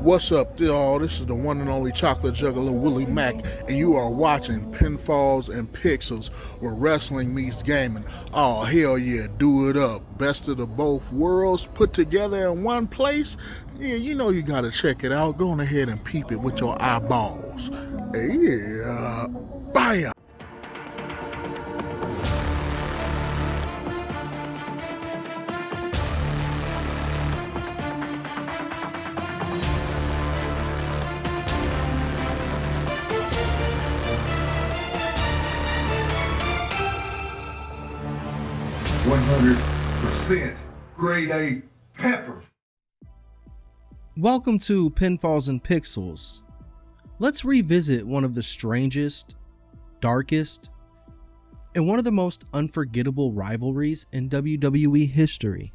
What's up, y'all? This is the one and only chocolate juggler Willie Mack, and you are watching Pinfalls and Pixels, where wrestling meets gaming. Oh, hell yeah, do it up. Best of the both worlds put together in one place. Yeah, you know you gotta check it out. Go on ahead and peep it with your eyeballs. Yeah, bam! 100% grade A pepper. Welcome to Pinfalls and Pixels. Let's revisit one of the strangest, darkest, and one of the most unforgettable rivalries in WWE history.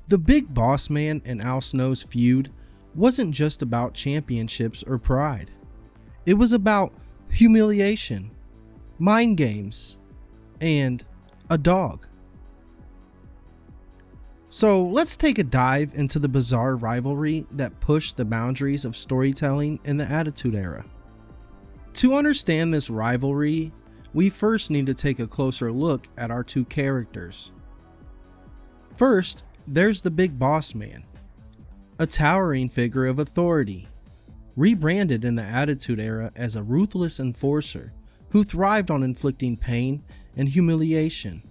The Big Bossman and Al Snow's feud wasn't just about championships or pride. It was about humiliation, mind games, and a dog. So let's take a dive into the bizarre rivalry that pushed the boundaries of storytelling in the Attitude Era. To understand this rivalry, we first need to take a closer look at our two characters. First, there's the Big Bossman, a towering figure of authority, rebranded in the Attitude Era as a ruthless enforcer who thrived on inflicting pain and humiliation.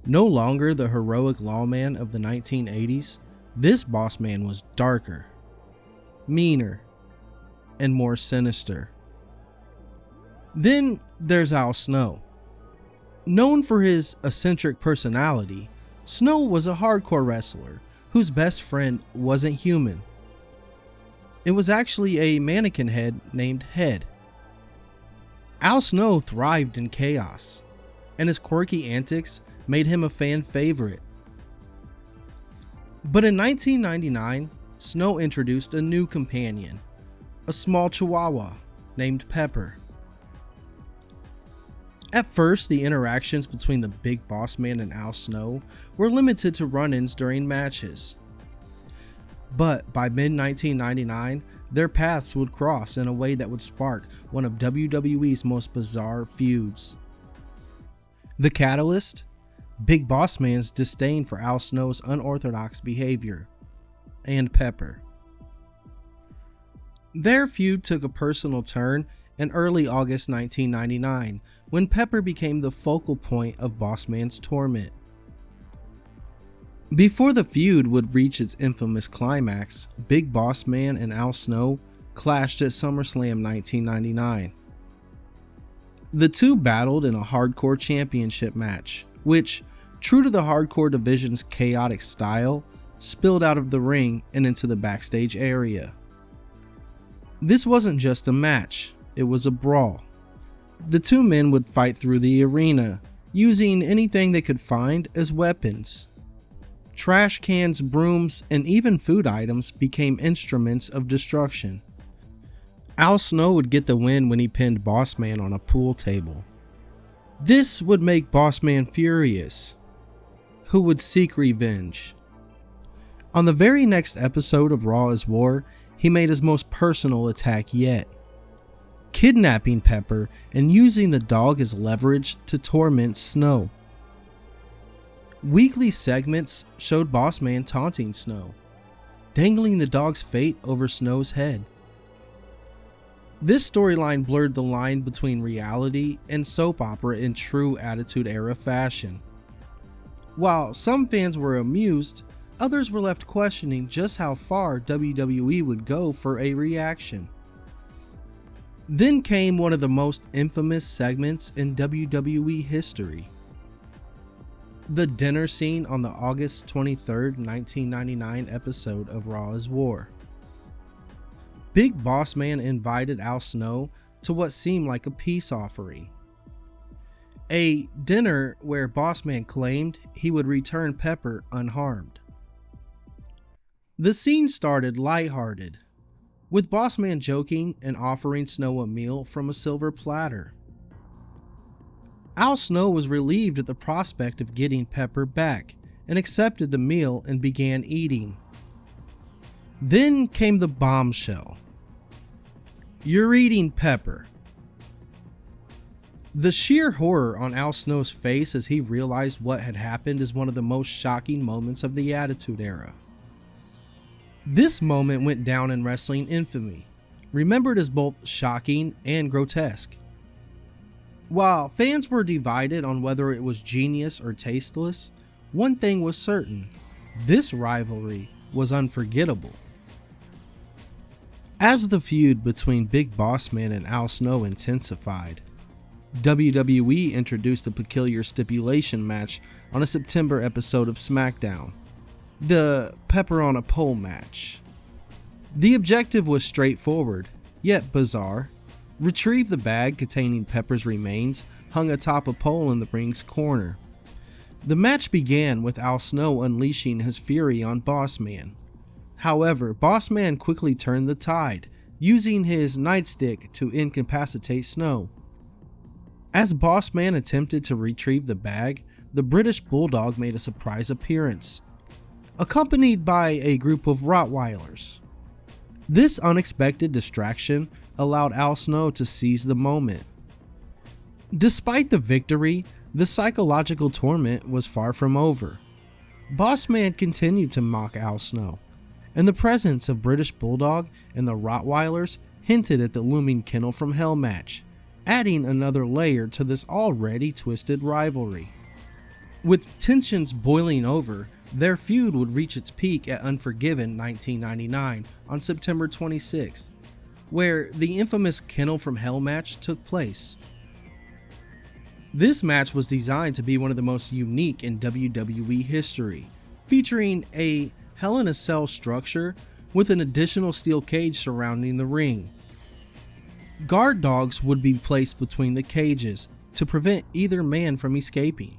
No longer the heroic lawman of the 1980s, this Bossman was darker, meaner, and more sinister. Then there's Al Snow. Known for his eccentric personality, Snow was a hardcore wrestler whose best friend wasn't human. It was actually a mannequin head named Head. Al Snow thrived in chaos, and his quirky antics made him a fan favorite. But in 1999, Snow introduced a new companion, a small chihuahua named Pepper. At first, the interactions between the Big Bossman and Al Snow were limited to run-ins during matches. But by mid-1999, their paths would cross in a way that would spark one of WWE's most bizarre feuds. The catalyst? Big Bossman's disdain for Al Snow's unorthodox behavior, and Pepper. Their feud took a personal turn in early August 1999, when Pepper became the focal point of Bossman's torment. Before the feud would reach its infamous climax, Big Bossman and Al Snow clashed at SummerSlam 1999. The two battled in a hardcore championship match, which, true to the hardcore division's chaotic style, spilled out of the ring and into the backstage area. This wasn't just a match, it was a brawl. The two men would fight through the arena, using anything they could find as weapons. Trash cans, brooms, and even food items became instruments of destruction. Al Snow would get the win when he pinned Bossman on a pool table. This would make Bossman furious, who would seek revenge. On the very next episode of Raw is War, he made his most personal attack yet, kidnapping Pepper and using the dog as leverage to torment Snow. Weekly segments showed Bossman taunting Snow, dangling the dog's fate over Snow's head. This storyline blurred the line between reality and soap opera in true Attitude Era fashion. While some fans were amused, others were left questioning just how far WWE would go for a reaction. Then came one of the most infamous segments in WWE history. The dinner scene on the August 23, 1999 episode of Raw is War. Big Bossman invited Al Snow to what seemed like a peace offering. A dinner where Bossman claimed he would return Pepper unharmed. The scene started lighthearted, with Bossman joking and offering Snow a meal from a silver platter. Al Snow was relieved at the prospect of getting Pepper back and accepted the meal and began eating. Then came the bombshell. You're eating pepper. The sheer horror on Al Snow's face as he realized what had happened is one of the most shocking moments of the Attitude Era. This moment went down in wrestling infamy, remembered as both shocking and grotesque. While fans were divided on whether it was genius or tasteless, one thing was certain: this rivalry was unforgettable. As the feud between Big Bossman and Al Snow intensified, WWE introduced a peculiar stipulation match on a September episode of SmackDown, the Pepper on a Pole match. The objective was straightforward, yet bizarre: retrieve the bag containing Pepper's remains hung atop a pole in the ring's corner. The match began with Al Snow unleashing his fury on Bossman. However, Bossman quickly turned the tide, using his nightstick to incapacitate Snow. As Bossman attempted to retrieve the bag, the British Bulldog made a surprise appearance, accompanied by a group of Rottweilers. This unexpected distraction allowed Al Snow to seize the moment. Despite the victory, the psychological torment was far from over. Bossman continued to mock Al Snow, and the presence of British Bulldog and the Rottweilers hinted at the looming Kennel from Hell match, adding another layer to this already twisted rivalry. With tensions boiling over, their feud would reach its peak at Unforgiven 1999 on September 26th, where the infamous Kennel from Hell match took place. This match was designed to be one of the most unique in WWE history, featuring a Hell in a Cell structure with an additional steel cage surrounding the ring. Guard dogs would be placed between the cages to prevent either man from escaping.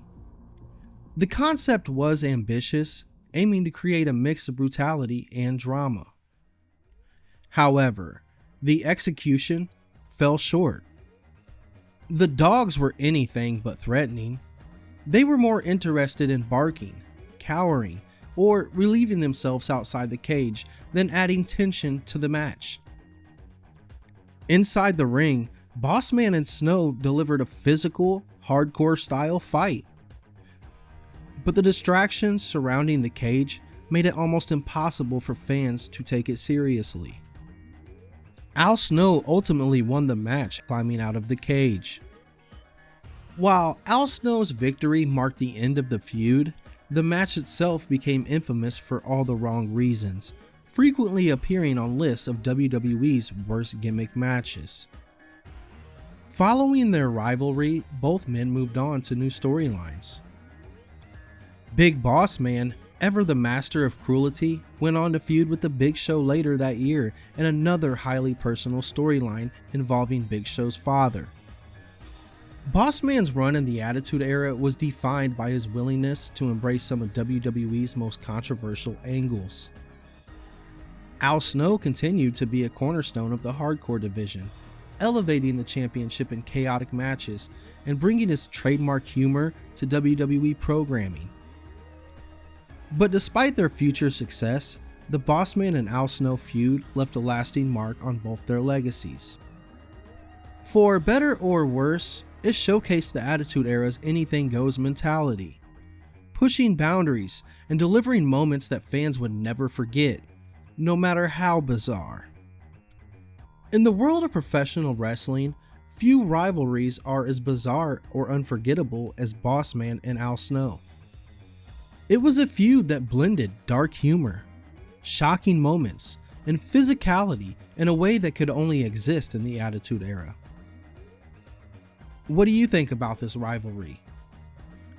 The concept was ambitious, aiming to create a mix of brutality and drama. However, the execution fell short. The dogs were anything but threatening. They were more interested in barking, cowering, or relieving themselves outside the cage than adding tension to the match. Inside the ring, Bossman and Snow delivered a physical, hardcore style fight. But the distractions surrounding the cage made it almost impossible for fans to take it seriously. Al Snow ultimately won the match, climbing out of the cage. While Al Snow's victory marked the end of the feud, the match itself became infamous for all the wrong reasons, frequently appearing on lists of WWE's worst gimmick matches. Following their rivalry, both men moved on to new storylines. Big Bossman, ever the master of cruelty, went on to feud with the Big Show later that year in another highly personal storyline involving Big Show's father. Bossman's run in the Attitude Era was defined by his willingness to embrace some of WWE's most controversial angles. Al Snow continued to be a cornerstone of the hardcore division, elevating the championship in chaotic matches and bringing his trademark humor to WWE programming. But despite their future success, the Bossman and Al Snow feud left a lasting mark on both their legacies. For better or worse, it showcased the Attitude Era's anything goes mentality, pushing boundaries and delivering moments that fans would never forget, no matter how bizarre. In the world of professional wrestling, few rivalries are as bizarre or unforgettable as Bossman and Al Snow. It was a feud that blended dark humor, shocking moments, and physicality in a way that could only exist in the Attitude Era. What do you think about this rivalry?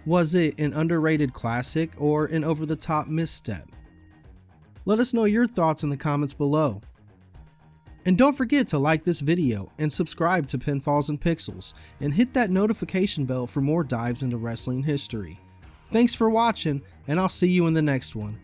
Was it an underrated classic or an over-the-top misstep? Let us know your thoughts in the comments below. And don't forget to like this video and subscribe to Pinfalls and Pixels and hit that notification bell for more dives into wrestling history. Thanks for watching, and I'll see you in the next one.